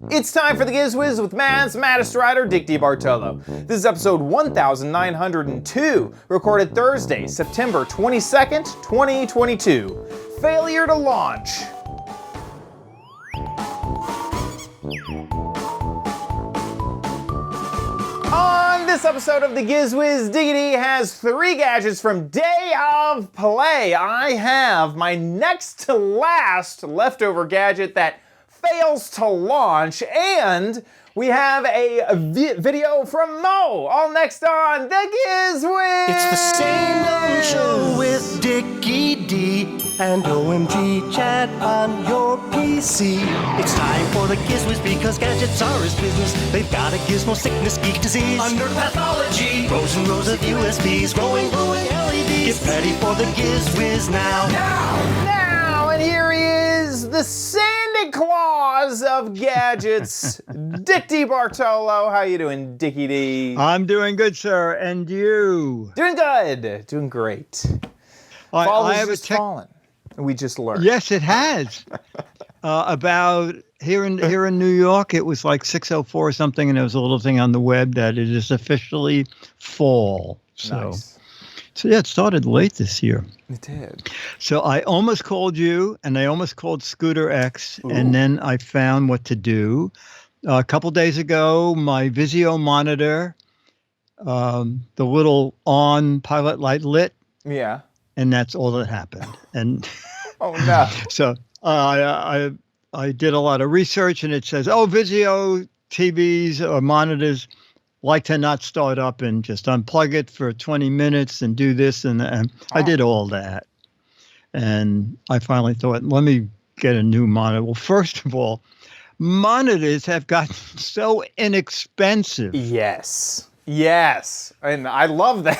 It's time for the Giz Wiz with Matt's maddest writer, DickyBartolo. This is episode 1902, recorded Thursday, September 22nd, 2022. Failure to launch. On this episode of the Giz Wiz, Diggity has 3 gadgets from Day of Play. I have my next to last leftover gadget that fails to launch, and we have a video from Mo, all next on the Giz Wiz. It's the same old show with Dickie D and OMG chat on your PC. It's time for the Giz Wiz because gadgets are his business. They've got a gizmo sickness, geek disease, under pathology, rows and rows of USBs, glowing LEDs. Get ready for the Giz Wiz now. Now, and here he is, the Santa Claus of gadgets, DickyBartolo. How you doing, Dickie D? I'm doing good, sir. And you? Doing good. Doing great. Fall has just fallen. We just learned. Yes, it has. About here in New York, it was like 6:04 or something, and there was a little thing on the web that it is officially fall. Nice. So yeah, it started late this year. It did. So I almost called you, and I almost called Scooter X, Ooh. and then I found what to do. A couple days ago, my Vizio monitor, the little on pilot light lit. Yeah. And that's all that happened. And oh no! So I did a lot of research, and it says, Vizio TVs or monitors like to not start up and just unplug it for 20 minutes and do this and I did all that. And I finally thought, let me get a new monitor. Well, first of all, monitors have gotten so inexpensive. Yes. And I love that,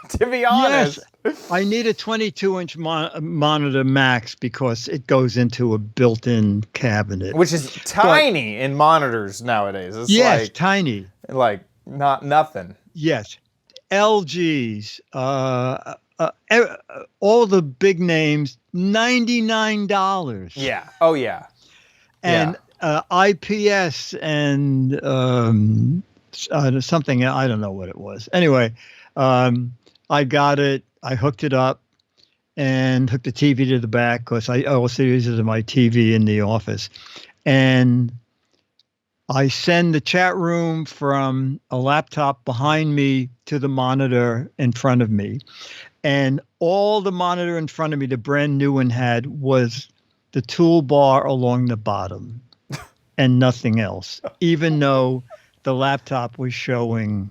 to be honest. Yes. I need a 22-inch monitor max because it goes into a built-in cabinet. Which is tiny in monitors nowadays. It's tiny. Like not nothing. Yes. LGs, all the big names, $99. Yeah. Oh, yeah. And IPS and something, I don't know what it was. Anyway, I got it. I hooked it up and hooked the TV to the back because I also use it as my TV in the office. And I send the chat room from a laptop behind me to the monitor in front of me. And all the monitor in front of me, the brand new one had, was the toolbar along the bottom and nothing else, even though the laptop was showing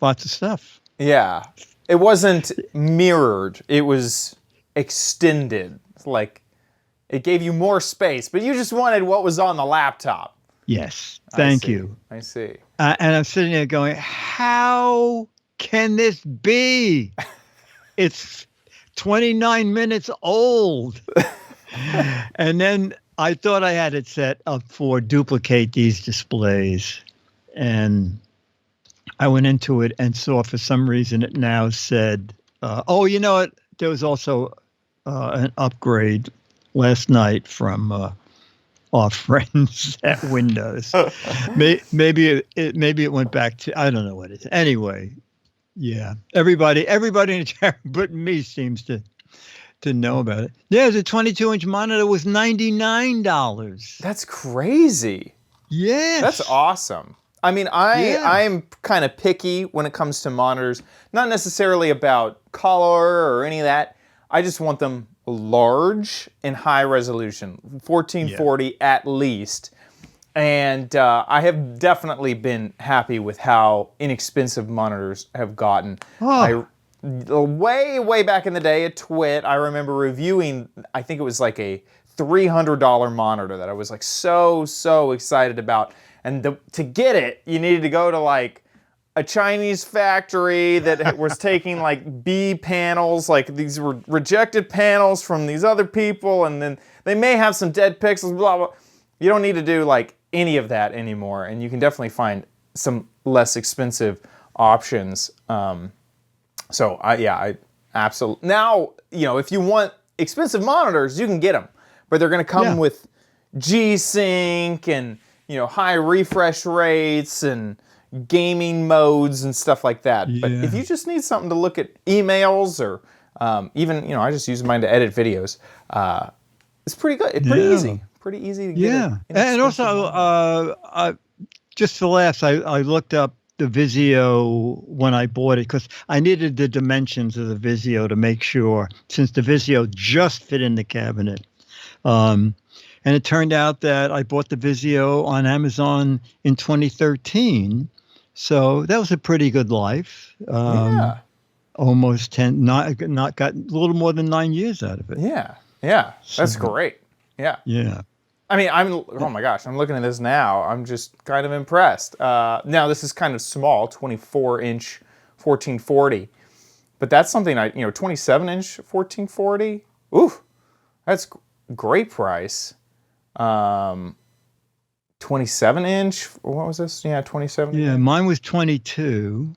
lots of stuff. Yeah. It wasn't mirrored. It was extended. Like it gave you more space, but you just wanted what was on the laptop. Yes. Thank you. I see. And I'm sitting there going, how can this be? It's 29 minutes old. And then I thought I had it set up for duplicate these displays. And I went into it and saw for some reason it now said, you know what? There was also an upgrade last night from our friends at Windows. Maybe it went back to, I don't know what it is. Anyway, yeah. Everybody in the chat but me seems to know about it. Yeah, the 22-inch monitor was $99. That's crazy. Yes. That's awesome. I mean, I'm kind of picky when it comes to monitors. Not necessarily about color or any of that. I just want them large and high resolution, 1440 at least. And I have definitely been happy with how inexpensive monitors have gotten. Way back in the day at Twit, I remember reviewing, I think it was like a $300 monitor that I was like so excited about. And to get it, you needed to go to like a Chinese factory that was taking like B panels, like these were rejected panels from these other people, and then they may have some dead pixels, blah, blah. You don't need to do like any of that anymore, and you can definitely find some less expensive options. So I absolutely. Now, if you want expensive monitors, you can get them, but they're going to come with G-Sync and high refresh rates and gaming modes and stuff like that. But Yeah. if you just need something to look at emails or even, I just use mine to edit videos. It's pretty good. It's pretty easy. Pretty easy to get. Yeah. And also, just for laughs, I looked up the Vizio when I bought it because I needed the dimensions of the Vizio to make sure, since the Vizio just fit in the cabinet. And it turned out that I bought the Vizio on Amazon in 2013. So that was a pretty good life. Yeah. Almost 10, not got a little more than 9 years out of it. Yeah. Yeah. That's great. Yeah. Yeah. I mean, oh my gosh, I'm looking at this now. I'm just kind of impressed. Now, this is kind of small, 24-inch 1440. But that's something 27-inch 1440. Ooh, that's great price. 27-inch, what was this? Yeah, 27. Yeah, mine was 22.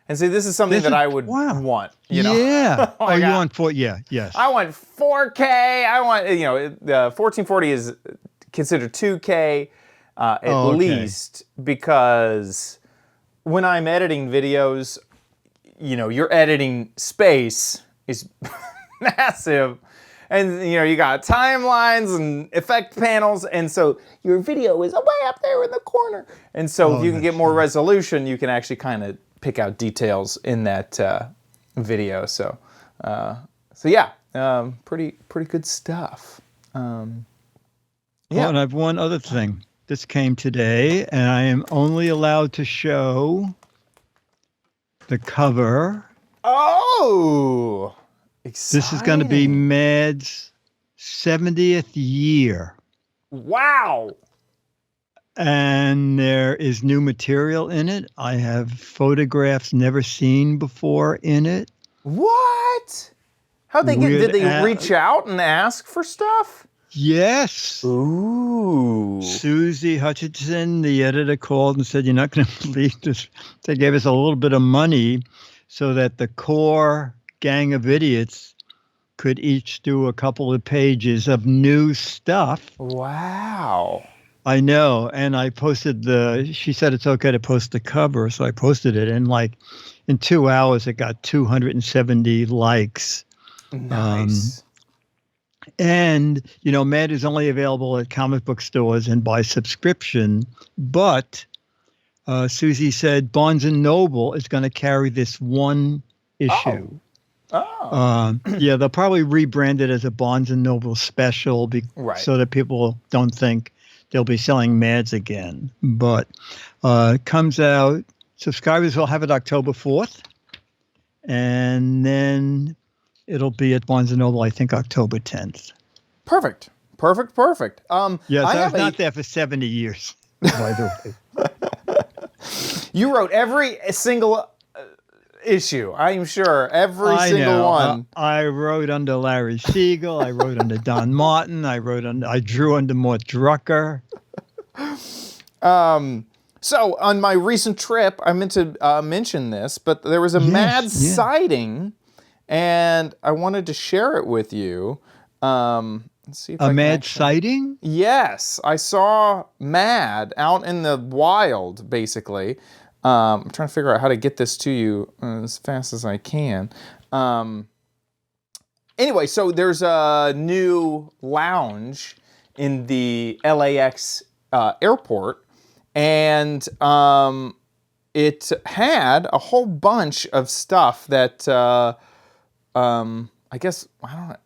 And see, this is something that I would want. Yeah. Oh, you want 4? Yeah, yes. I want 4K. I want, the 1440 is considered 2K at least, because when I'm editing videos, your editing space is massive. And, you got timelines and effect panels. And so your video is way up there in the corner. And so if you can get more resolution, you can actually kind of pick out details in that video. So yeah, pretty good stuff. Yeah. Oh, and I have one other thing. This came today, and I am only allowed to show the cover. Oh, exciting. This is going to be Mad's 70th year. Wow. And there is new material in it. I have photographs never seen before in it. What? How'd they did they reach out and ask for stuff? Yes. Ooh. Susie Hutchinson, the editor, called and said, "You're not going to believe this." They gave us a little bit of money so that the core gang of idiots could each do a couple of pages of new stuff. Wow. I know. And I posted she said it's okay to post the cover. So I posted it. And in 2 hours, it got 270 likes. Nice. And, Mad is only available at comic book stores and by subscription. But Susie said Barnes & Noble is going to carry this one issue. Oh. Yeah, they'll probably rebrand it as a Barnes & Noble special so that people don't think they'll be selling Mads again. But it comes out, subscribers will have it October 4th. And then it'll be at Barnes & Noble, I think, October 10th. Perfect. Yes, I was not there for 70 years, by the way. You wrote every single issue, I'm sure. Every single one. I wrote under Larry Siegel. I wrote under Don Martin. I drew under Mort Drucker. So on my recent trip, I meant to mention this, but there was a Mad sighting, and I wanted to share it with you. Let's see if a Mad sighting? Yes, I saw Mad out in the wild, basically. I'm trying to figure out how to get this to you as fast as I can. Anyway, so there's a new lounge in the LAX airport, and it had a whole bunch of stuff that I guess, I don't know.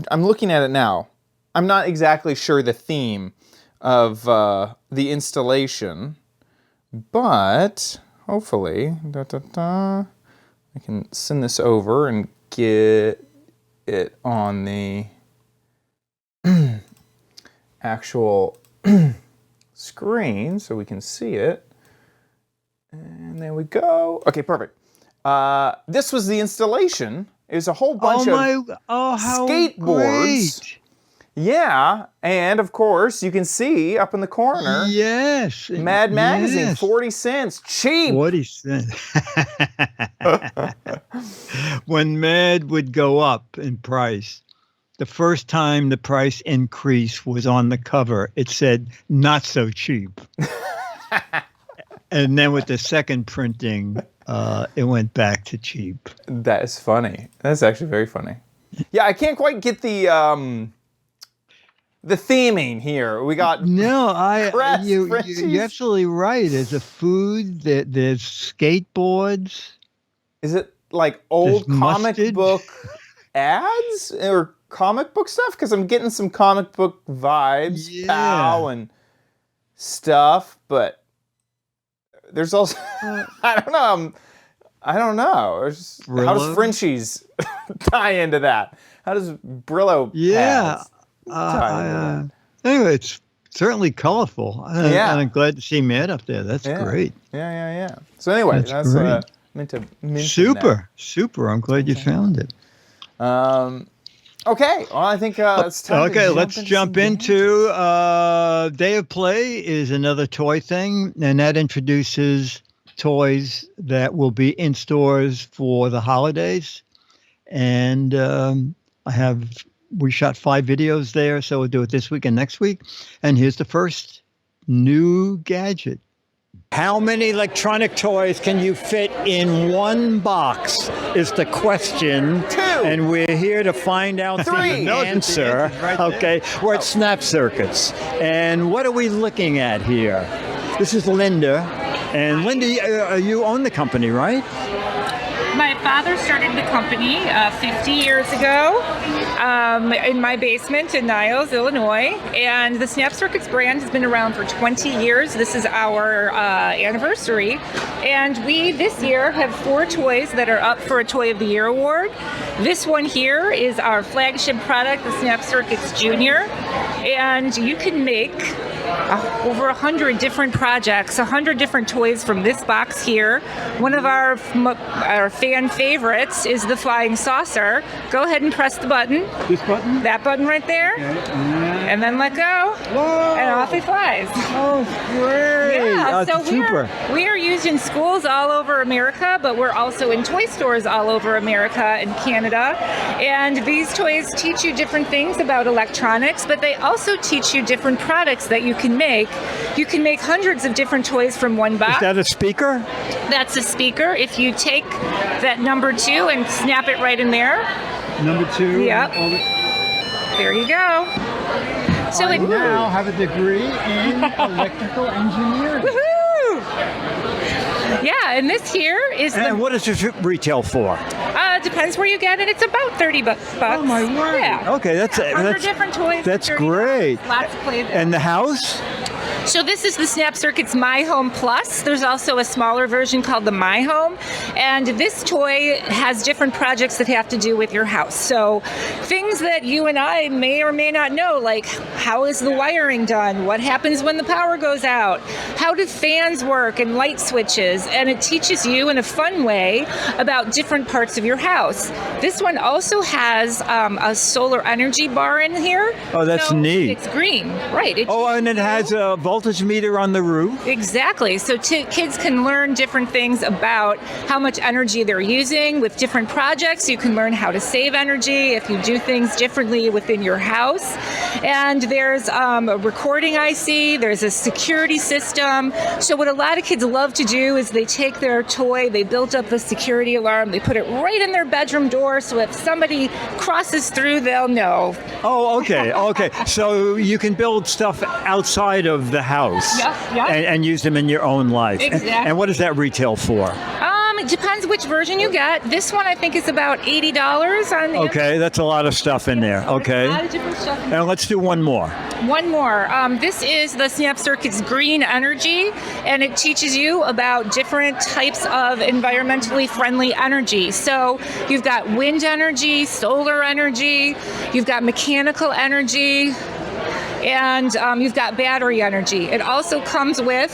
I'm looking at it now. I'm not exactly sure the theme of the installation, but hopefully I can send this over and get it on the actual screen so we can see it. And there we go. Okay, perfect. This was the installation. It was a whole bunch of skateboards. Great. Yeah, and of course, you can see up in the corner. Yes. Mad Magazine, 40 cents. Cheap. 40 cents. When Mad would go up in price, the first time the price increase was on the cover, it said not so cheap. And then with the second printing, it went back to cheap. That is funny. That's actually very funny. Yeah, I can't quite get the theming here. We got you're absolutely right. There's a food, there's skateboards. Is it like old There's comic mustard. book ads or comic book stuff? Because I'm getting some comic book vibes, Yeah. pow and stuff, but there's also I don't know. How does Brillo? Frenchies tie into that? How does Brillo pads tie into that? Anyway, it's certainly colorful. Yeah. I'm glad to see Matt up there. That's Yeah. great. Yeah. So anyway, that's great. meant to mention that. Super. I'm glad you found it. Okay, well, I think it's time to Let's jump some into Day of Play is another toy thing, and that introduces toys that will be in stores for the holidays. And we shot 5 videos there, so we'll do it this week and next week. And here's the first new gadget. How many electronic toys can you fit in one box is the question. 2. And we're here to find out 3. the answer. Okay, we're at Snap Circuits. And what are we looking at here? This is Linda. And Linda, you own the company, right? My father started the company 50 years ago in my basement in Niles, Illinois, and the Snap Circuits brand has been around for 20 years. This is our anniversary, and we this year have 4 toys that are up for a Toy of the Year award. This one here is our flagship product, the Snap Circuits Junior, and you can make over 100 different projects, 100 different toys from this box here. One of our fan favorites is the flying saucer. Go ahead and press the button. This button? That button right there. Okay. And then let go. Whoa! And off he flies. Oh, great! Yeah, so super. we are used in schools all over America, but we're also in toy stores all over America and Canada. And these toys teach you different things about electronics, but they also teach you different products that you can make. You can make hundreds of different toys from one box. Is that a speaker? That's a speaker. If you take that number 2 and snap it right in there, Number 2. Yep. there you go. So I now have a degree in electrical engineering. Woohoo! Yeah, and this here is And what does this retail for? depends where you get it. It's about 30 bucks. Oh my word! Yeah. Okay, that's 100 different toys. That's $30. great. Lots of play there. And the house? So this is the Snap Circuits My Home Plus. There's also a smaller version called the My Home. And this toy has different projects that have to do with your house. So things that you and I may or may not know, like how is the wiring done? What happens when the power goes out? How do fans work and light switches? And it teaches you in a fun way about different parts of your house. This one also has a solar energy bar in here. Oh, that's So neat. It's green, right. And it has a voltage meter on the roof. Exactly. So kids can learn different things about how much energy they're using with different projects. You can learn how to save energy if you do things differently within your house. And there's a recording IC. There's a security system. So what a lot of kids love to do is they take their toy, they built up the security alarm, they put it right in their bedroom door, so if somebody crosses through, they'll know. Oh, okay. So you can build stuff outside of the house Yep. and use them in your own life. Exactly. And what does that retail for? It depends which version you get. This one I think is about $80 on the Okay, that's a lot of stuff in there. So there's Okay. a lot of different stuff in And let's do one more. One more. This is the Snap Circuits Green Energy, and it teaches you about different types of environmentally friendly energy. So you've got wind energy, solar energy, you've got mechanical energy, and you've got battery energy. It also comes with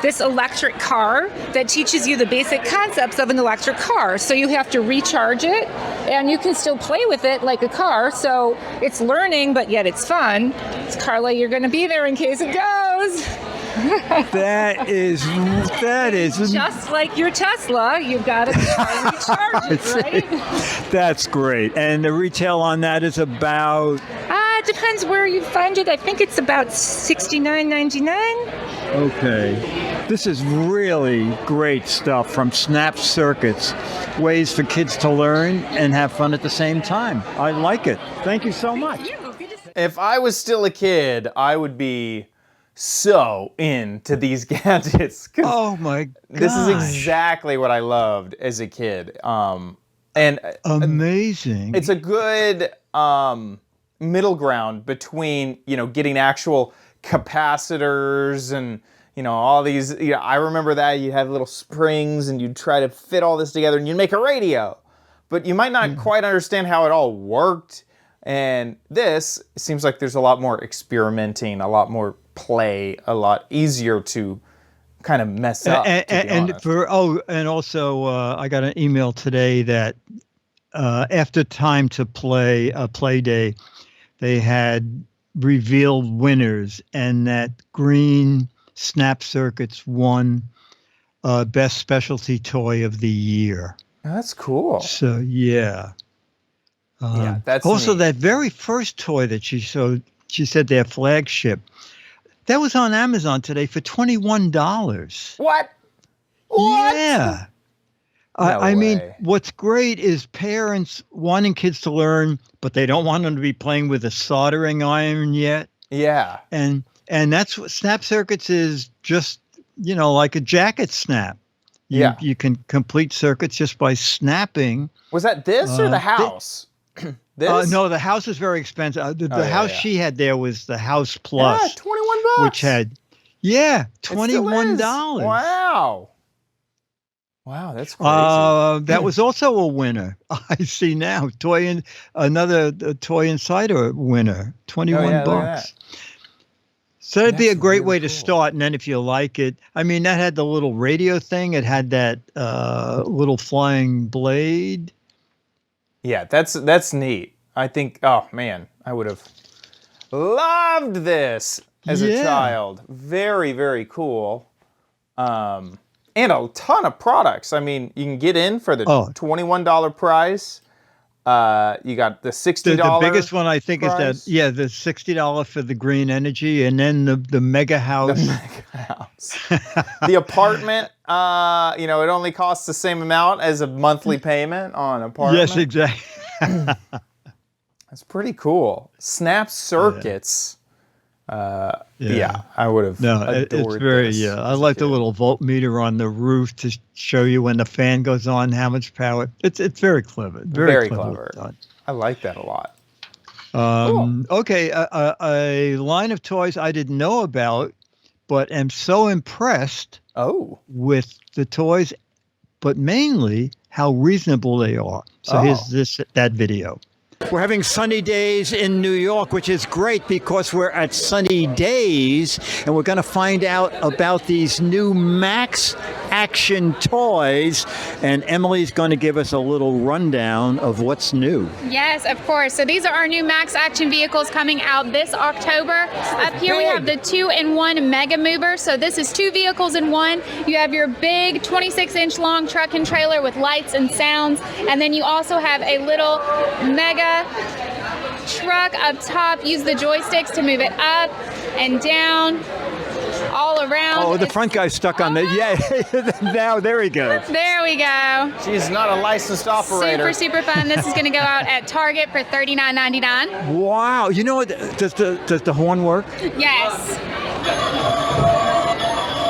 this electric car that teaches you the basic concepts of an electric car. So you have to recharge it, and you can still play with it like a car. So it's learning, but yet it's fun. Carla, you're going to be there in case it goes. That is Just like your Tesla, you've got to recharge it, right? That's great. And the retail on that is about. It depends where you find it. I think it's about $69.99. Okay. This is really great stuff from Snap Circuits. Ways for kids to learn and have fun at the same time. I like it. Thank you so much. If I was still a kid, I would be so into these gadgets. Oh my God. This is exactly what I loved as a kid. And amazing. It's a good middle ground between, getting actual capacitors and, all these, I remember that you have little springs and you'd try to fit all this together and you'd make a radio, but you might not quite understand how it all worked. And this seems like there's a lot more experimenting, a lot more play, a lot easier to kind of mess up. And also I got an email today that after Time to Play Play Day, they had revealed winners, and that green Snap Circuits won Best Specialty Toy of the Year. That's cool. So yeah. That's also neat. That very first toy that she showed. She said their flagship. That was on Amazon today for $21. What? Yeah. I mean, way. what's great is parents wanting kids to learn, but they don't want them to be playing with a soldering iron yet. Yeah. And that's what Snap Circuits is, just, like a jacket snap. You can complete circuits just by snapping. Was that this or the house? This? No, the house is very expensive. The house she had there was the House Plus. Yeah, $21. Which had, $21. Wow. Wow, that's crazy. That was also a winner. I see now. Another Toy Insider winner. $21. So that'd be a great way to start. And then if you like it, I mean, that had the little radio thing. It had that little flying blade. Yeah, that's neat. I think, oh man, I would have loved this as a child. Very, very cool. And a ton of products. I mean, you can get in for the $21 price. You got the $60. The biggest one, I think, price. is that, the $60 for the green energy, and then the mega house. The mega house. The apartment, it only costs the same amount as a monthly payment on an apartment. Yes, exactly. That's pretty cool. Snap Circuits. I would have adored it's very, this. I like the little voltmeter on the roof to show you when the fan goes on, how much power. It's very clever. Very clever. Done. I like that a lot. Cool. Okay, a line of toys I didn't know about, but am so impressed with the toys, but mainly how reasonable they are. So here's that video. We're having sunny days in New York, which is great because we're at Sunny Days, and we're going to find out about these new Max Action toys, and Emily's going to give us a little rundown of what's new. Yes, of course. So these are our new Max Action vehicles coming out this October. Up here we have the 2-in-1 Mega Mover. So this is 2 vehicles in one. You have your big 26-inch long truck and trailer with lights and sounds, and then you also have a little Mega truck up top. Use the joysticks to move it up and down, all around. Oh, the front guy's stuck on the, now there he goes. There we go. She's not a licensed operator. Super fun. This is going to go out at Target for $39.99. Wow. You know what, does the horn work? Yes.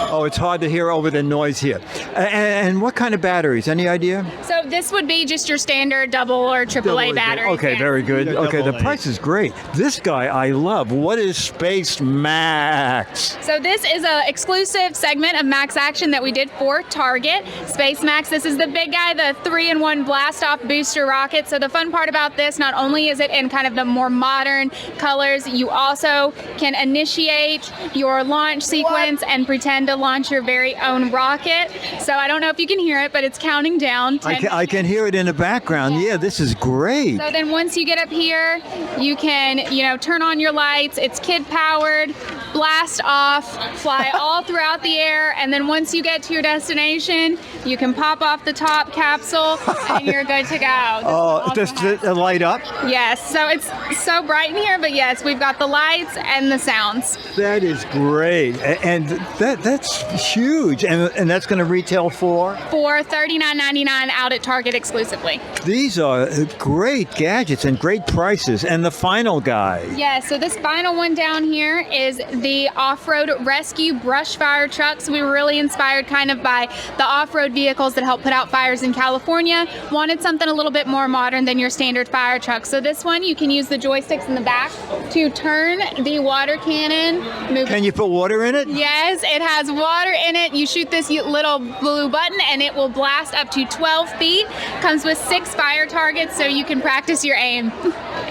Oh, it's hard to hear over the noise here. And what kind of batteries? Any idea? So this would be just your standard double or AAA battery. Okay, very good. Okay, the price is great. This guy I love. What is Space Max? So this is an exclusive segment of Max Action that we did for Target. Space Max, this is the big guy, the 3-in-1 blast-off booster rocket. So the fun part about this, not only is it in kind of the more modern colors, you also can initiate your launch sequence and pretend to launch your very own rocket. So I don't know if you can hear it, but it's counting down. I can hear it in the background. Yeah, this is great. So then once you get up here, you can, turn on your lights. It's kid powered. blast off, fly all throughout the air, and then once you get to your destination, you can pop off the top capsule and you're good to go. Oh, does it light up? Yes, so it's so bright in here, but yes, we've got the lights and the sounds. That is great, and that's huge, and that's going to retail for $39.99 out at Target exclusively. These are great gadgets and great prices. And the final guy. Yeah, so this final one down here is the off-road rescue brush fire trucks. We were really inspired kind of by the off-road vehicles that help put out fires in California. Wanted something a little bit more modern than your standard fire truck. So this one, you can use the joysticks in the back to turn the water cannon. Can you put water in it? Yes, it has water in it. You shoot this little blue button and it will blast up to 12 feet. Comes with 6 fire targets so you can practice your aim.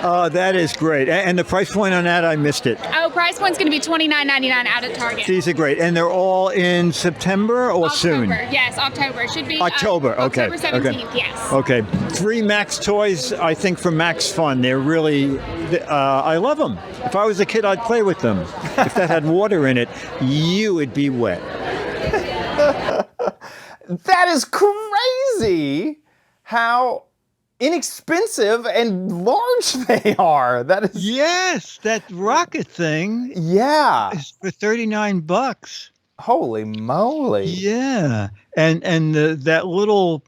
Oh, that is great. And the price point on that, I missed it. Oh, price point's going to be $29.99 out at Target. These are great. And they're all in September or soon? Yes, October. It should be October, okay. October 17th, yes. Okay. 3 Max toys, I think, for Max Fun. They're really, I love them. If I was a kid, I'd play with them. If that had water in it, you would be wet. That is crazy how inexpensive and large they are. That is Yes, that rocket thing yeah. is for $39. Holy moly. Yeah. And that little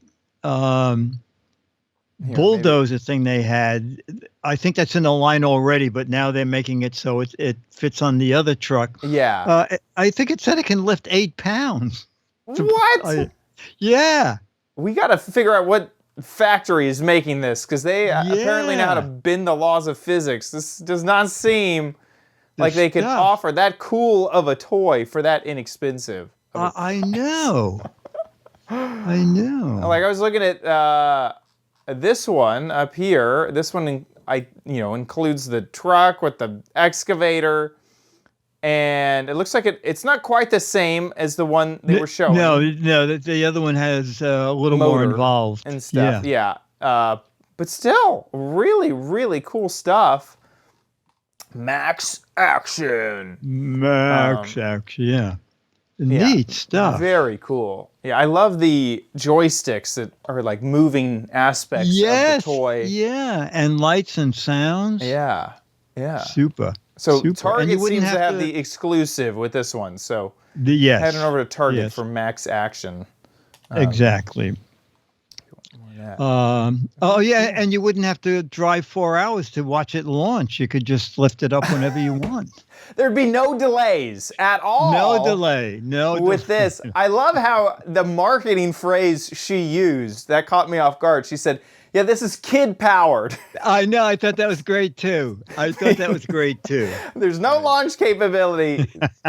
bulldozer thing they had, I think that's in the line already, but now they're making it so it fits on the other truck. Yeah. I think it said it can lift 8 pounds. What? Yeah. We got to figure out what factory is making this because they apparently know how to bend the laws of physics. This does not seem like they could offer that cool of a toy for that inexpensive. I know. I know. Like I was looking at this one up here. This one, includes the truck with the excavator. And it looks like it's not quite the same as the one they were showing. No, the other one has a little more involved. And stuff, yeah. But still, really, really cool stuff. Max Action. Max Action, yeah. Neat stuff. Very cool. Yeah, I love the joysticks that are like moving aspects of the toy. Yeah, and lights and sounds. Yeah, yeah. Super. So Super. Target seems to have the exclusive with this one. So yes. heading over to Target for Max Action. Exactly. And you wouldn't have to drive 4 hours to watch it launch. You could just lift it up whenever you want. There'd be no delays at all. No delay. With this. I love how the marketing phrase she used, that caught me off guard. She said, yeah, this is kid powered. I know. I thought that was great too. There's no launch capability.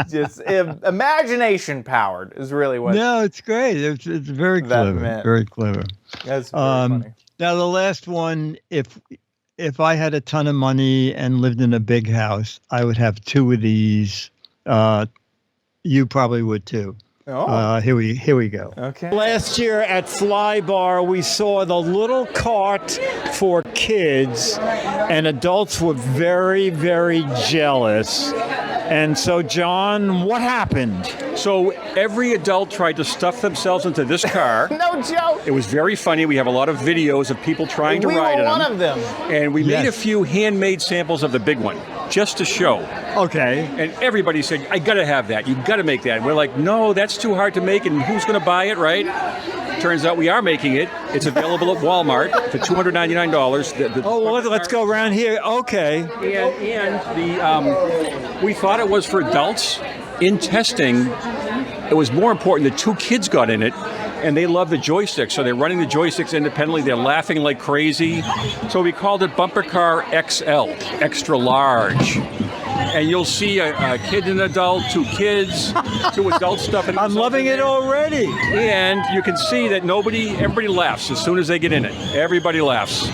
Just imagination powered is really what. No, it's great. It's very clever. Meant. Very clever. That's very funny. Now the last one, if I had a ton of money and lived in a big house, I would have 2 of these. You probably would too. Oh. Here we go. Okay. Last year at Flybar, we saw the little cart for kids, and adults were very, very jealous. And so, John, what happened? So every adult tried to stuff themselves into this car. No joke. It was very funny. We have a lot of videos of people trying to ride it. We were one of them. And we made a few handmade samples of the big one, just to show. Okay. And everybody said, I got to have that. You got to make that. And we're like, no, that's too hard to make. And who's going to buy it, right? Turns out we are making it. It's available at Walmart for $299. Let's go around here. Okay. And we thought it was for adults. In testing, it was more important that 2 kids got in it, and they love the joysticks, so they're running the joysticks independently. They're laughing like crazy. So we called it Bumper Car XL, extra large. And you'll see a kid and an adult, 2 kids, 2 adults stuff. I'm loving it already. And you can see that everybody laughs as soon as they get in it. Everybody laughs.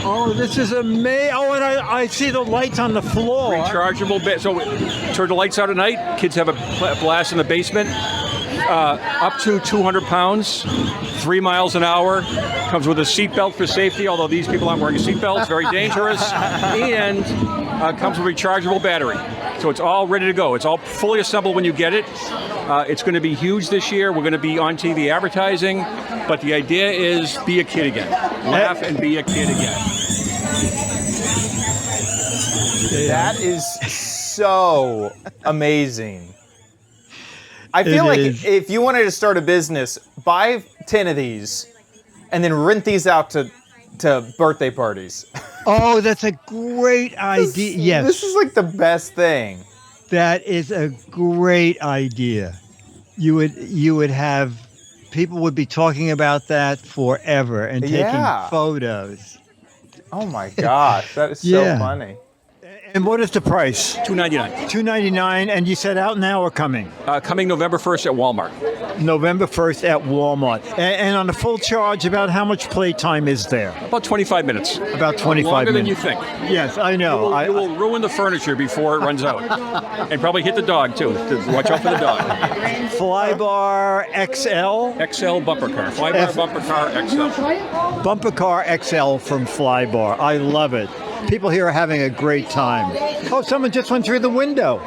Oh, this is amazing. Oh, and I see the lights on the floor. Rechargeable bit. So turn the lights out at night. Kids have a blast in the basement. Up to 200 pounds, 3 miles an hour. Comes with a seatbelt for safety, although these people aren't wearing seatbelts. Very dangerous. And comes with a rechargeable battery. So it's all ready to go. It's all fully assembled when you get it. It's going to be huge this year. We're going to be on TV advertising. But the idea is be a kid again. Laugh and be a kid again. That is so amazing. I feel like if you wanted to start a business, buy 10 of these and then rent these out to birthday parties. Oh, that's a great idea. Yes. This is like the best thing. That is a great idea. You would have people would be talking about that forever and taking photos. Oh my gosh, that is so funny. And what is the price? $2.99. $2.99, and you said out now or coming? Coming November 1st at Walmart. November 1st at Walmart. And on a full charge, about how much playtime is there? About 25 minutes. About 25 Longer minutes. than you think. Yes, I know. You will ruin the furniture before it runs out. And probably hit the dog, too. Watch out for the dog. Flybar XL? XL bumper car. Flybar bumper car XL. Bumper car XL from Flybar. I love it. People here are having a great time. Oh, someone just went through the window.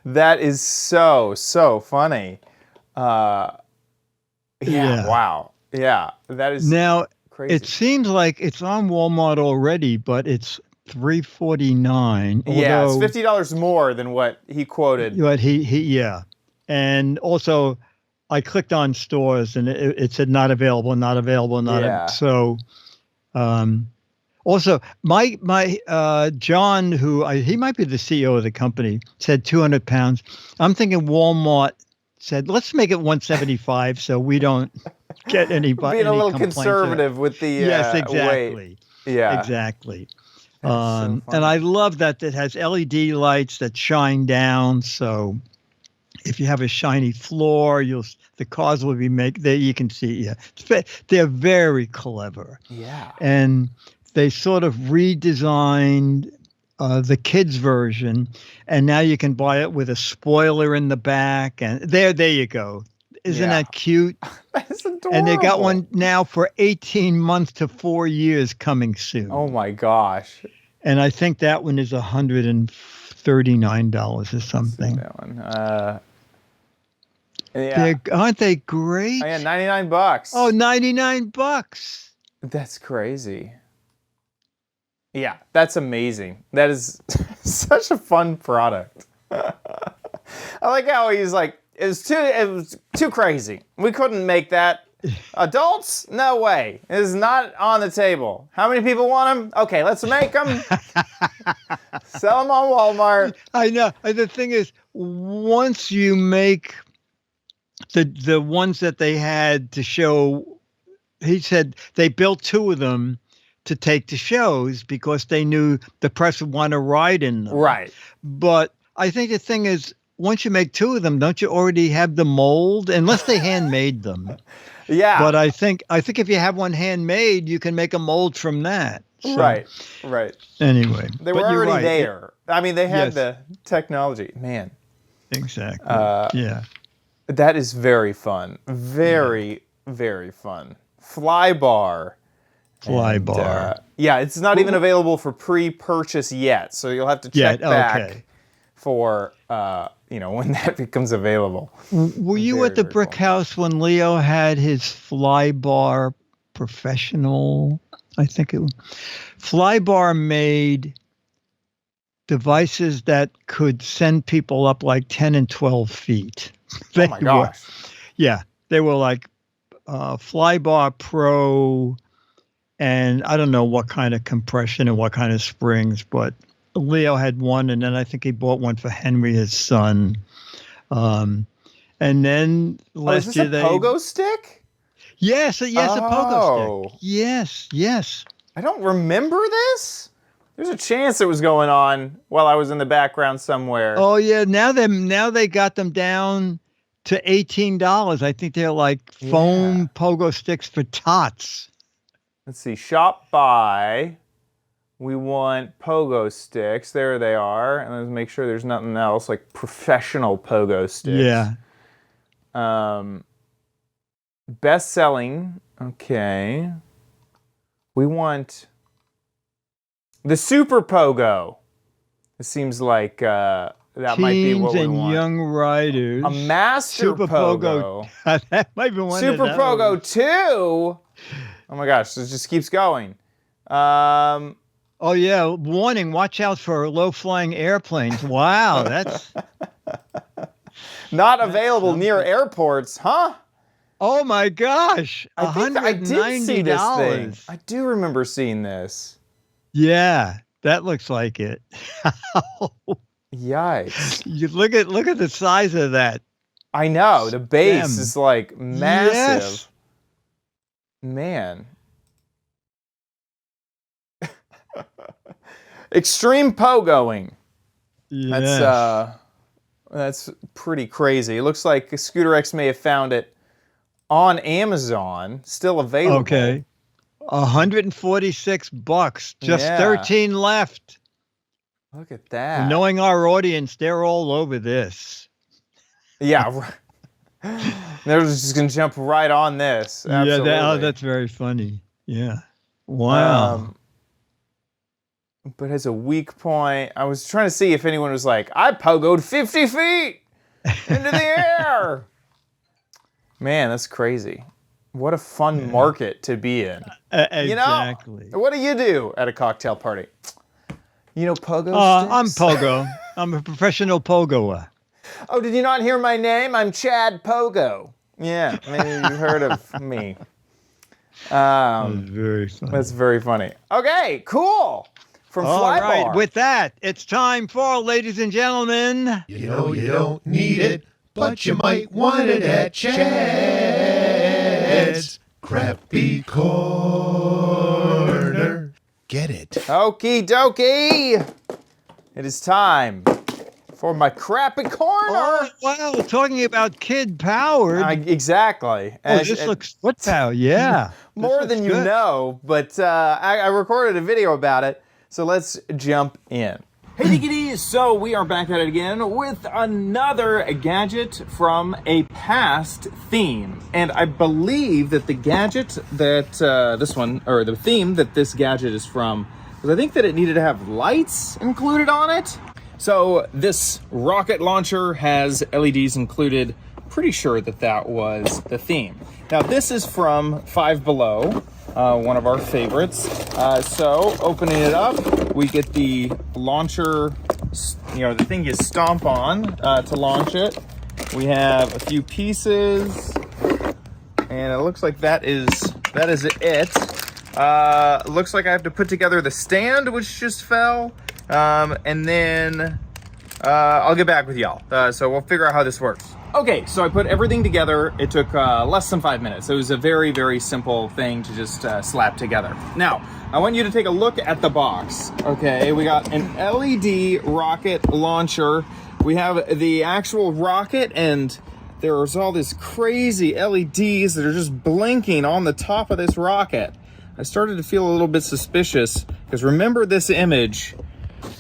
That is so funny. Wow. Yeah, that is now crazy. It seems like it's on Walmart already, but it's $3.49. Yeah, it's $50 more than what he quoted. What yeah. And also, I clicked on stores and it said not available. So. Also, my John, he might be the CEO of the company, said 200 pounds. I'm thinking Walmart said, let's make it 175 so we don't get anybody. Being a little conservative with the yes, exactly. weight. Yeah, exactly. So and I love that it has LED lights that shine down. So if you have a shiny floor, the cars will be there. You can see. Yeah, they're very clever. Yeah, and they sort of redesigned the kids version, and now you can buy it with a spoiler in the back. And there you go. Isn't that cute? That's adorable. And they got one now for 18 months to 4 years coming soon. Oh my gosh! And I think that one is $139 or something. That one. Yeah. Aren't they great? Oh, yeah, $99. Oh, $99. That's crazy. Yeah, that's amazing. That is such a fun product. I like how he's like, it was too crazy. We couldn't make that. Adults? No way. It is not on the table. How many people want them? Okay, let's make them. Sell them on Walmart. I know. The thing is, once you make the ones that they had to show, he said they built 2 of them to take to shows because they knew the press would want to ride in them. Right. But I think the thing is, once you make 2 of them, don't you already have the mold? Unless they handmade them. Yeah. But I think if you have one handmade, you can make a mold from that. So, Right. Anyway. They were already there. I mean, they had the technology. Man. Exactly. Yeah. That is very fun. Very, very fun. Flybar. Yeah, it's not even available for pre-purchase yet, so you'll have to check back for when that becomes available. Were you at the Brick House when Leo had his Flybar Professional? I think it was. Flybar made devices that could send people up like 10 and 12 feet. Oh my gosh. They were like Flybar Pro, and I don't know what kind of compression and what kind of springs, but Leo had one, and then I think he bought one for Henry, his son. And then last year is this a pogo stick? Yes, a pogo stick. Yes. I don't remember this. There's a chance it was going on while I was in the background somewhere. Oh yeah, now they got them down to $18. I think they're like foam pogo sticks for tots. Let's see, shop by. We want pogo sticks. There they are. And let's make sure there's nothing else, like professional pogo sticks. Yeah. Best selling. Okay. We want The Super Pogo. It seems like that might be what we Teens and want. young riders. A Master Super Pogo. That might be one Super of those. Pogo 2. Oh my gosh, this just keeps going. Oh yeah, warning, watch out for low-flying airplanes. Wow, that's Not available near airports, huh? oh my gosh, I think I did see this thing. $190. I do remember seeing this. Yeah, that looks like it. Yikes. You look at the size of that. I know, the base Stem. is like massive. Yes. Man. Extreme pogoing. Yes. That's pretty crazy. It looks like Scooter X may have found it on Amazon, still available. Okay. $146. Just Yeah. 13 left. Look at that. And knowing our audience, they're all over this. Yeah. They're just going to jump right on this. Absolutely. Yeah, that's very funny. Yeah. Wow. But as a weak point, I was trying to see if anyone was like, I pogoed 50 feet into the air. Man, that's crazy. What a fun market to be in. Exactly. You know, what do you do at a cocktail party? You know pogo I'm sticks? Pogo. I'm a professional pogoer. Oh, did you not hear my name? I'm Chad Pogo. Yeah, maybe you've heard of me. That's very funny. That's very funny. Okay, cool. From All Flybar. right, with that, it's time for, ladies and gentlemen. You know you don't need it, but you might want it at Chad's Crappy Corner. Get it? Okie dokie. It is time for my crappy corner. Oh, wow, talking about kid powered. Exactly. This looks foot power. Yeah. More than you know, but I recorded a video about it, so let's jump in. Hey Diggity, so we are back at it again with another gadget from a past theme. And I believe that the gadget that the theme that this gadget is from, because I think that it needed to have lights included on it. So this rocket launcher has LEDs included. Pretty sure that that was the theme. Now this is from Five Below, one of our favorites. So opening it up, we get the launcher, the thing you stomp on to launch it. We have a few pieces, and it looks like that is it. Looks like I have to put together the stand, which just fell, and then I'll get back with y'all. So we'll figure out how this works. Okay, so I put everything together. It took less than 5 minutes. It was a very, very simple thing to just slap together. Now, I want you to take a look at the box. Okay, we got an LED rocket launcher. We have the actual rocket, and there's all this crazy LEDs that are just blinking on the top of this rocket. I started to feel a little bit suspicious, because remember this image,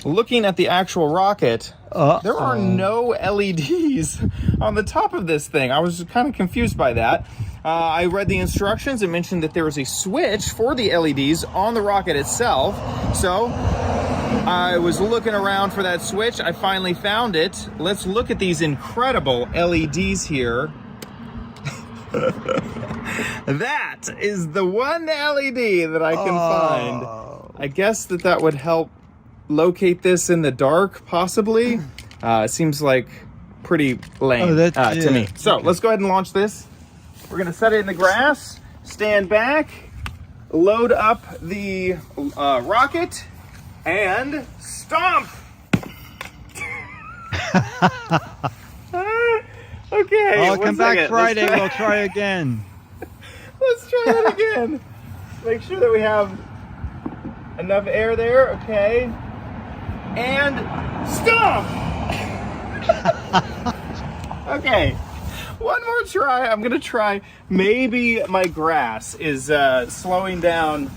looking at the actual rocket, there are no LEDs on the top of this thing. I was kind of confused by that. I read the instructions. It mentioned that there was a switch for the LEDs on the rocket itself. So I was looking around for that switch. I finally found it. Let's look at these incredible LEDs here. That is the one LED that I can find. I guess that would help locate this in the dark, possibly. Seems like pretty lame to me. So let's go ahead and launch this. We're gonna set it in the grass, stand back, load up the rocket, and stomp. Okay. I'll come back Friday. We'll try again. Let's try that again. Make sure that we have enough air there. Okay. And stop! Okay, one more try. I'm gonna try. Maybe my grass is slowing down.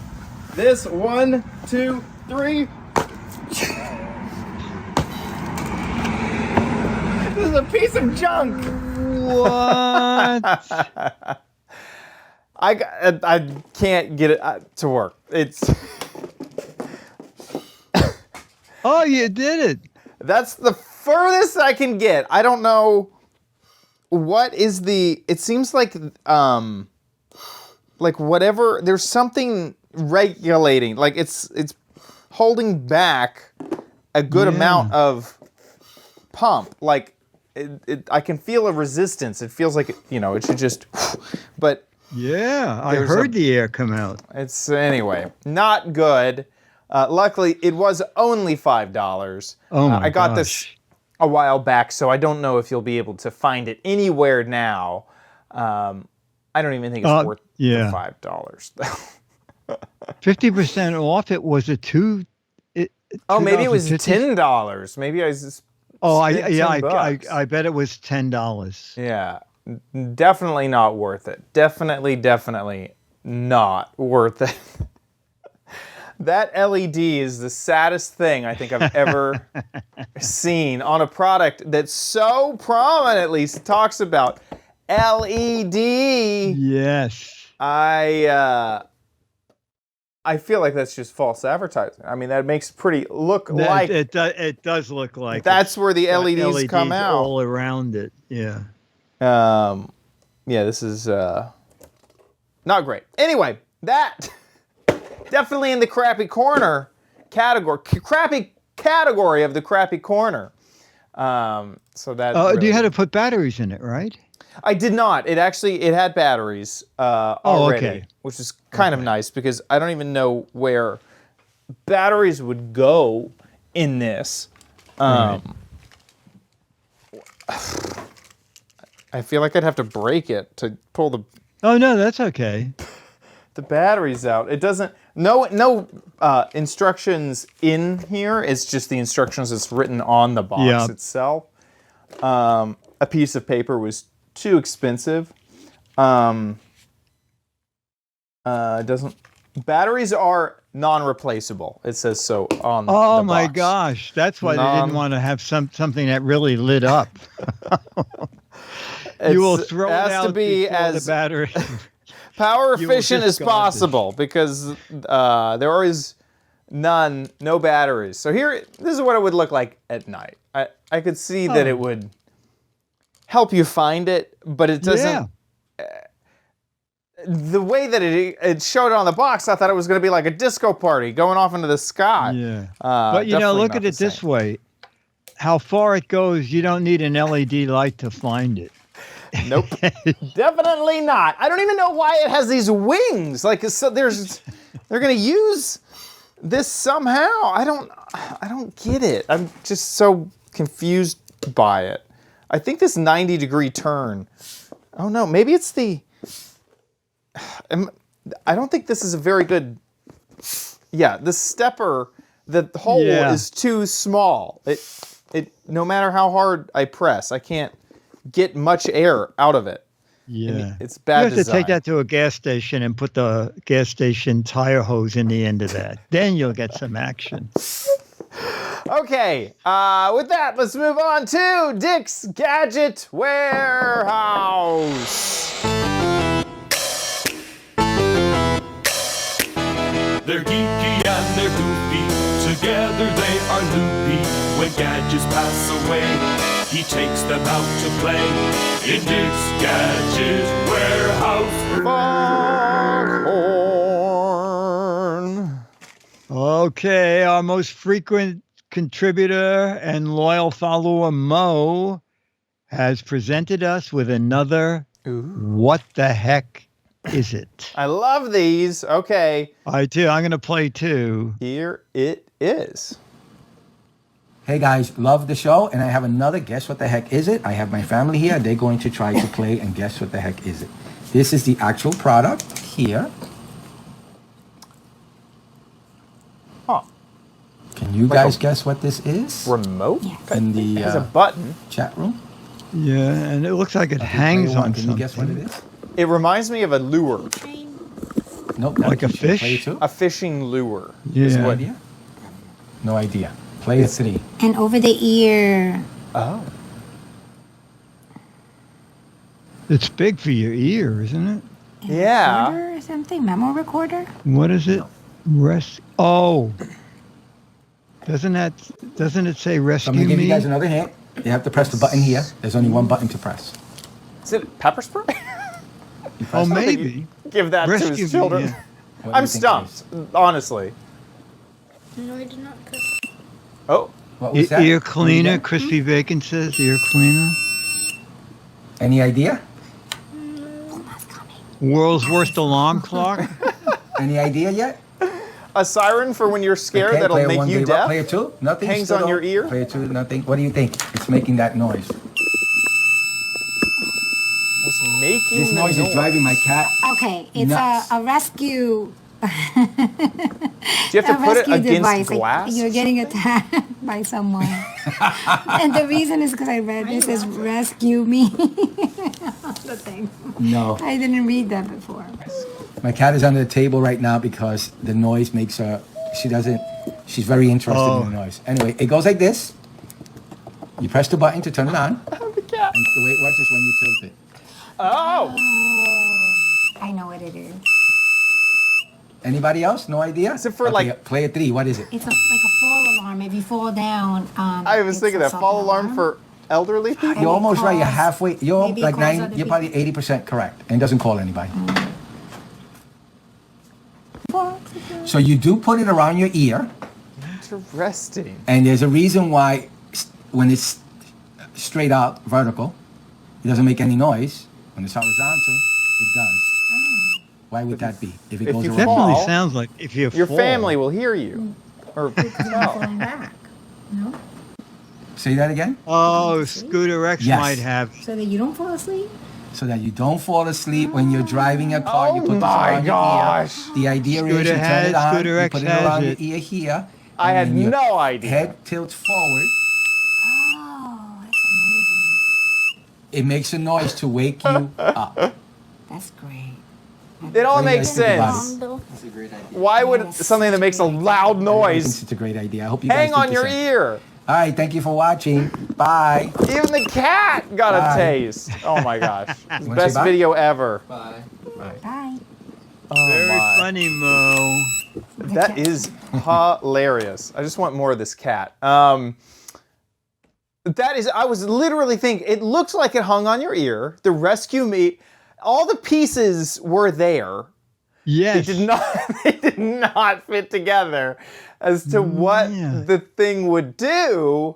This 1, 2, 3. This is a piece of junk. What? I can't get it to work. It's Oh, you did it. That's the furthest I can get. I don't know what is the. It seems like whatever. There's something regulating. Like it's holding back a good amount of pump. Like I can feel a resistance. It feels like it should just. But yeah, I heard the air come out. It's anyway not good. Luckily, it was only $5. Oh my I got gosh. this a while back, so I don't know if you'll be able to find it anywhere now. I don't even think it's worth the $5. 50% off. It was a two. Maybe it was $10. Maybe I just. I bet it was $10. Yeah, definitely not worth it. Definitely not worth it. That LED is the saddest thing I think I've ever seen on a product that so prominently talks about LED. Yes. I feel like that's just false advertising. I mean, that makes like it does look like that's where the LEDs come out all around it. Yeah. This is not great. Anyway, that. Definitely in the crappy corner category. Crappy category of the crappy corner. So that. You had to put batteries in it, right? I did not. It had batteries already, which is kind of nice because I don't even know where batteries would go in this. I feel like I'd have to break it to pull the. Oh no, that's okay. The batteries out. It doesn't. No instructions in here. It's just the instructions that's written on the box itself. A piece of paper was too expensive. Doesn't. Batteries are non-replaceable. It says so on the box. Oh my gosh, that's why they didn't want to have something that really lit up. You will throw it out before the battery. Power efficient as possible because there is no batteries. So this is what it would look like at night. I could see that it would help you find it, but it doesn't. The way that it showed it on the box, I thought it was going to be like a disco party going off into the sky. Yeah. But look at it this way. How far it goes, you don't need an LED light to find it. Nope, definitely not. I don't even know why it has these wings. Like, so they're gonna use this somehow. I don't get it. I'm just so confused by it. I think this 90-degree turn. Oh no, maybe it's the. I don't think this is a very good. Yeah, the stepper. The hole is too small. It no matter how hard I press, I can't get much air out of it. Yeah. I mean, it's bad design. You have to take that to a gas station and put the gas station tire hose in the end of that. Then you'll get some action. Okay, with that, let's move on to Dick's Gadget Warehouse. They're geeky and they're goofy, together they are loopy. When gadgets pass away, he takes them out to play in Dick's Gadget Warehouse. Foghorn. Okay, our most frequent contributor and loyal follower, Mo, has presented us with another What the Heck Is It? I love these. Okay. I too. I'm going to play too. Here it is. Hey guys, love the show, and I have another Guess What the Heck Is It? I have my family here. They're going to try to play and guess what the heck is it. This is the actual product here. Huh. Can you guys guess what this is? Remote? In the There's a button. chat room. Yeah, and it looks like it hangs on Can something. you guess what it is? It reminds me of a lure. Nope. Like a Play fish? two? A fishing lure. Yeah. No idea? No idea. Play three. And over the ear. Oh. It's big for your ear, isn't it? Yeah. Recorder or something? Memo recorder? What is it? Oh. Doesn't it say So rescue I'm going to give me? you guys another hint. You have to press the button here. There's only one button to press. Is it pepper spray? Oh, maybe. Give that to Rescue his me, children. yeah. What do I'm you think it stumped, honestly. No, I did not. Oh, What was that? Ear What was cleaner. that? Crispy Bacon says ear cleaner. Any idea? World's worst alarm clock. Any idea yet? a siren for when you're scared Okay, that'll player make one you gave up. deaf? Player two, nothing. Hangs Still on your don't. ear? Player two, nothing. What do you think? It's making that noise. Was making This noise is driving my cat. Okay, it's nuts. a rescue. Do you have to put it rescue against device. glass? You're getting attacked by someone. And the reason is because I read this as rescue me. The thing. No. I didn't read that before. My cat is under the table right now because the noise makes her. She's very interested in the noise. Anyway, it goes like this. You press the button to turn it on. The cat. And the way it works is when you tilt it. Oh! I know what it is. Anybody else? No idea? Is it for, Okay, like- player three? What is it? It's like a fall alarm. If you fall down. I was thinking that fall alarm for elderly people. You're almost right. You're calls- halfway. You're maybe like calls nine. other You're probably 80% correct, and it doesn't call anybody. So you do put it around your ear, Interesting. and there's a reason why when it's straight out vertical, it doesn't make any noise. When it's horizontal, it does. Why would that be? If it If goes you around. Definitely fall, sounds like if you Your fall. family will hear you. Or tell. Falling back. No? Say that again. Oh, Scooter X Yes. might have. So that you don't fall asleep? So that you don't fall asleep when you're driving a car. You Oh put this my around gosh. your ear. The idea is Scooter you turn has- it on, Scooter you X put it has around it. your ear here. I and had then your no idea. Head tilts forward. Oh, that's amazing. It makes a noise to wake you up. That's great. It all What do you makes guys think about sense. it? Why would something that makes a loud I think noise it's a great idea. I hope you guys hang think on the your same. ear? All right, thank you for watching. Bye. Even the cat got a Bye. taste. Oh my gosh. It's the Wanna best say bye? video ever. Bye. Oh Very my. funny, Mo. That is hilarious. I just want more of this cat. That is, I was literally thinking, it looks like it hung on your ear. The rescue me, all the pieces were there. Yes. They did not fit together as to what Yeah. the thing would do.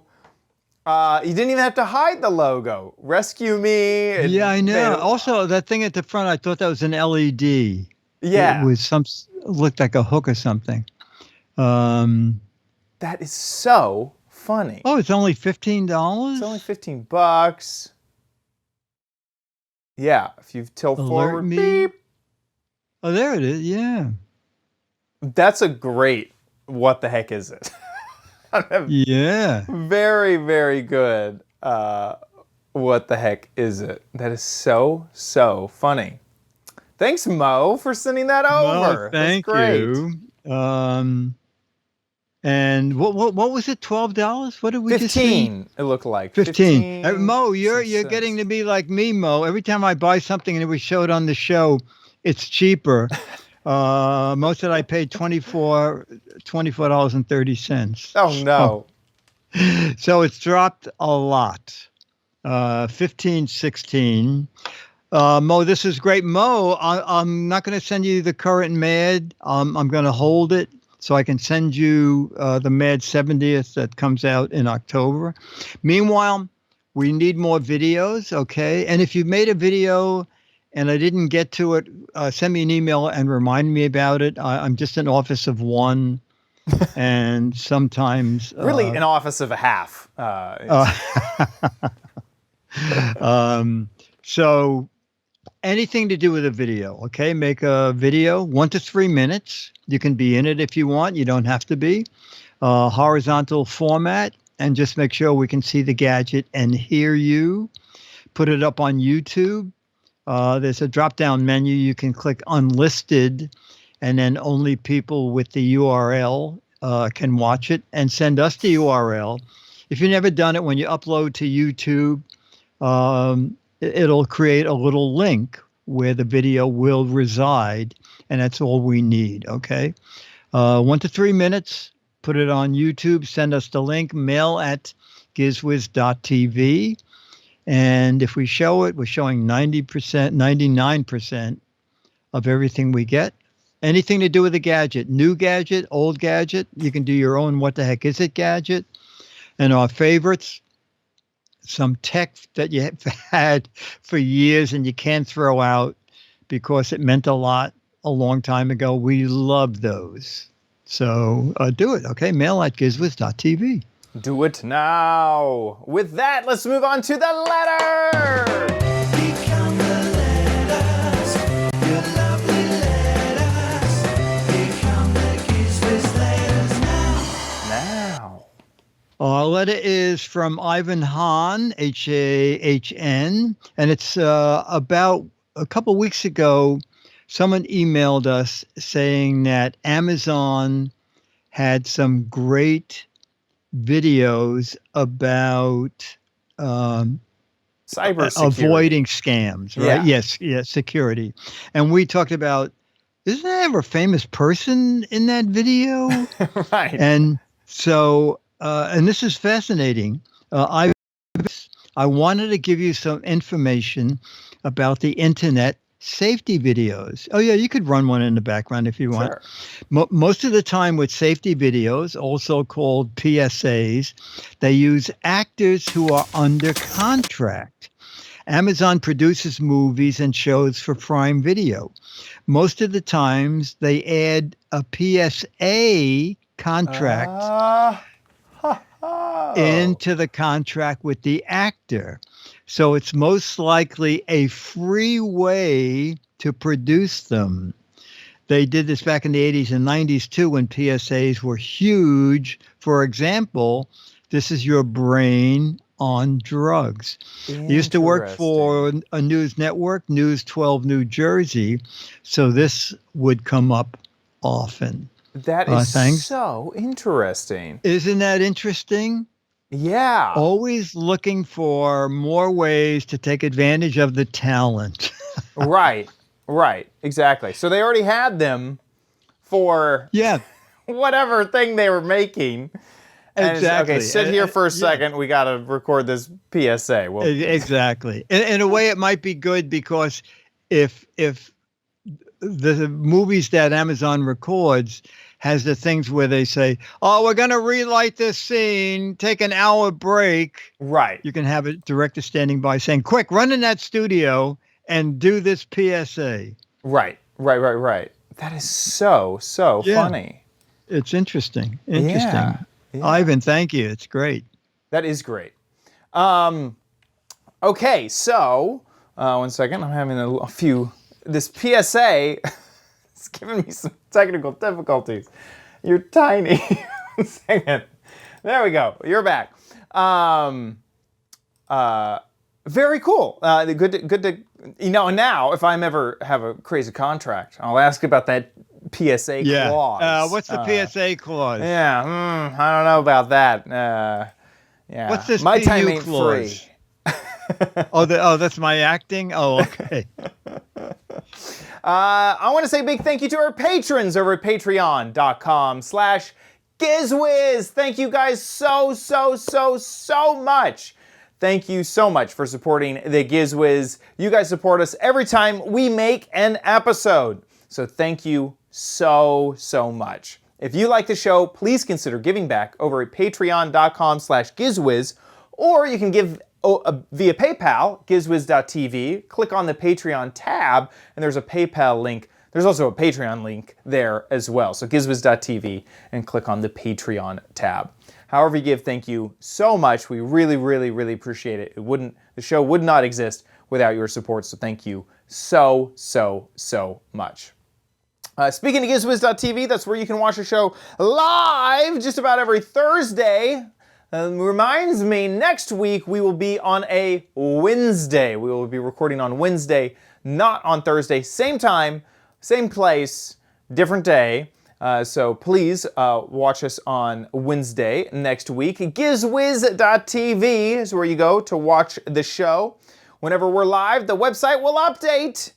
You didn't even have to hide the logo. Rescue me. and Yeah, I know. they- Also, that thing at the front, I thought that was an LED. yeah. It was looked like a hook or something. That is so funny. Oh, it's only $15? It's only $15. Yeah, if you tilt Alert forward, me. beep. Oh, there it is. Yeah. That's a great. What the heck is it? Yeah. Very, very good. What the heck is it? That is so funny. Thanks, Mo, for sending that over. Well, thank That's great. you. And what was it? $12? What did we just see? 15. It looked like 15. 15 Mo, you're cents. getting to be like me, Mo. Every time I buy something and we show it on the show, it's cheaper. Most of it I paid $24.30. Oh no. So it's dropped a lot. 15, 16. Mo, this is great. Mo, I'm not going to send you the current Mad. I'm going to hold it so I can send you the Mad 70th that comes out in October. Meanwhile, we need more videos, okay? And if you made a video and I didn't get to it, send me an email and remind me about it. I'm just an office of one. And sometimes... Really an office of a half. So anything to do with a video, okay? Make a video, 1 to 3 minutes. You can be in it if you want. You don't have to be. Horizontal format, and just make sure we can see the gadget and hear you. Put it up on YouTube. There's a drop-down menu. You can click unlisted, and then only people with the URL can watch it, and send us the URL. If you've never done it, when you upload to YouTube, it'll create a little link where the video will reside, and that's all we need, okay? 1 to 3 minutes, put it on YouTube, send us the link, mail at gizwiz.tv. And if we show it, we're showing 90%, 99% of everything we get. Anything to do with a gadget, new gadget, old gadget, you can do your own what the heck is it gadget. And our favorites, some tech that you have had for years and you can't throw out because it meant a lot a long time ago. We love those. So do it. Okay. Mail at gizwiz.tv. Do it now. With that, let's move on to the letter. Become the letters, your lovely letters. Become the Giz Wiz letters now. Our letter is from Ivan Hahn, Hahn, and it's about a couple weeks ago. Someone emailed us saying that Amazon had some great videos about cybersecurity, avoiding scams, right? Yeah. Yes, security. And we talked about, isn't there ever a famous person in that video? Right. And so, and this is fascinating. I wanted to give you some information about the internet safety videos. Oh yeah, you could run one in the background if you want. Sure. Most of the time with safety videos, also called PSAs, they use actors who are under contract. Amazon produces movies and shows for Prime Video. Most of the times they add a PSA contract into the contract with the actor. So it's most likely a free way to produce them. They did this back in the 80s and 90s too, when PSAs were huge. For example, this is your brain on drugs. I used to work for a news network, News 12 New Jersey. So this would come up often. That is so interesting. Isn't that interesting? Yeah. Always looking for more ways to take advantage of the talent. Right, exactly. So they already had them for whatever thing they were making. And exactly. Okay, sit here for a second. We got to record this PSA. Well, exactly. In a way, it might be good because if the movies that Amazon records has the things where they say, oh, we're going to relight this scene, take an hour break. Right. You can have a director standing by saying, quick, run in that studio and do this PSA. Right. That is so funny. It's interesting. Yeah. Ivan, thank you. It's great. That is great. Okay, so, 1 second. I'm having a few, this PSA... It's giving me some technical difficulties. You're tiny. 1 second. There we go. You're back. Very cool. Good to now if I'm ever have a crazy contract, I'll ask about that PSA clause. What's the PSA clause? Yeah, I don't know about that. Yeah. What's this My PU time ain't clause? free. That's my acting? Oh, okay. I want to say a big thank you to our patrons over at patreon.com/GizWiz. Thank you guys so much. Thank you so much for supporting the Giz Wiz. You guys support us every time we make an episode. So thank you so much. If you like the show, please consider giving back over at patreon.com/GizWiz, or you can give via PayPal, gizwiz.tv. Click on the Patreon tab, and there's a PayPal link. There's also a Patreon link there as well. So gizwiz.tv and click on the Patreon tab. However you give, thank you so much. We really appreciate it. The show would not exist without your support, so thank you so much. Speaking of gizwiz.tv, that's where you can watch the show live just about every Thursday. Reminds me, next week we will be on a Wednesday. We will be recording on Wednesday, not on Thursday. Same time, same place, different day. So please watch us on Wednesday next week. Gizwiz.tv is where you go to watch the show. Whenever we're live, the website will update.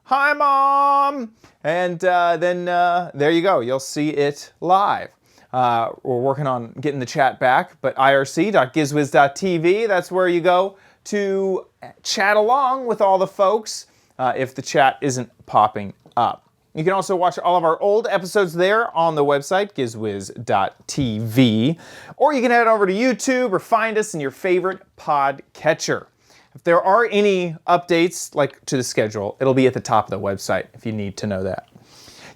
Hi, Mom! And then there you go. You'll see it live. We're working on getting the chat back, but irc.gizwiz.tv, that's where you go to chat along with all the folks if the chat isn't popping up. You can also watch all of our old episodes there on the website, gizwiz.tv, or you can head over to YouTube or find us in your favorite podcatcher. If there are any updates like to the schedule, it'll be at the top of the website if you need to know that.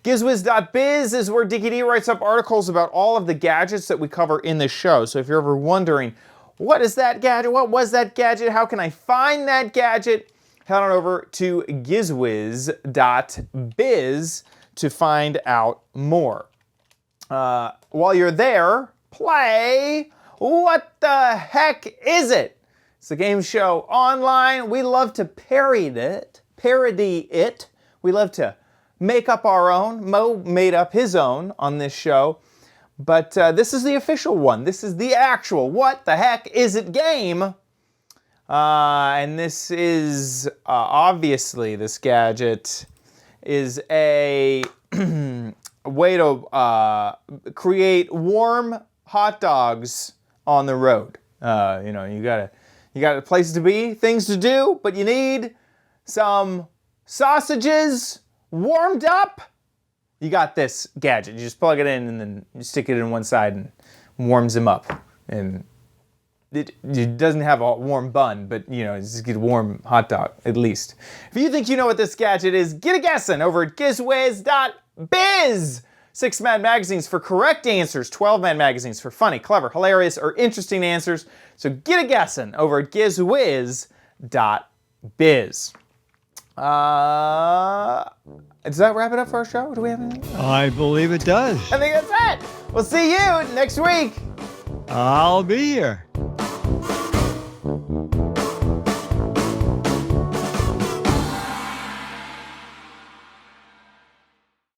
GizWiz.biz is where Dickie D writes up articles about all of the gadgets that we cover in the show. So if you're ever wondering, what is that gadget? What was that gadget? How can I find that gadget? Head on over to GizWiz.biz to find out more. While you're there, play What the Heck Is It? It's a game show online. We love to parody it. We love to make up our own. Mo made up his own on this show. But this is the official one. This is the actual What the Heck Is It game. And this is, obviously, this gadget is a way to create warm hot dogs on the road. You got places to be, things to do, but you need some sausages warmed up. You got this gadget. You just plug it in and then you stick it in one side and warms them up. And it doesn't have a warm bun, but it's just a warm hot dog at least. If you think you know what this gadget is, get a guessing over at GizWiz.biz. 6-man magazines for correct answers, 12-man magazines for funny, clever, hilarious, or interesting answers. So get a guessing over at GizWiz.biz. Does that wrap it up for our show? Do we have anything? I believe it does. I think that's it. We'll see you next week. I'll be here.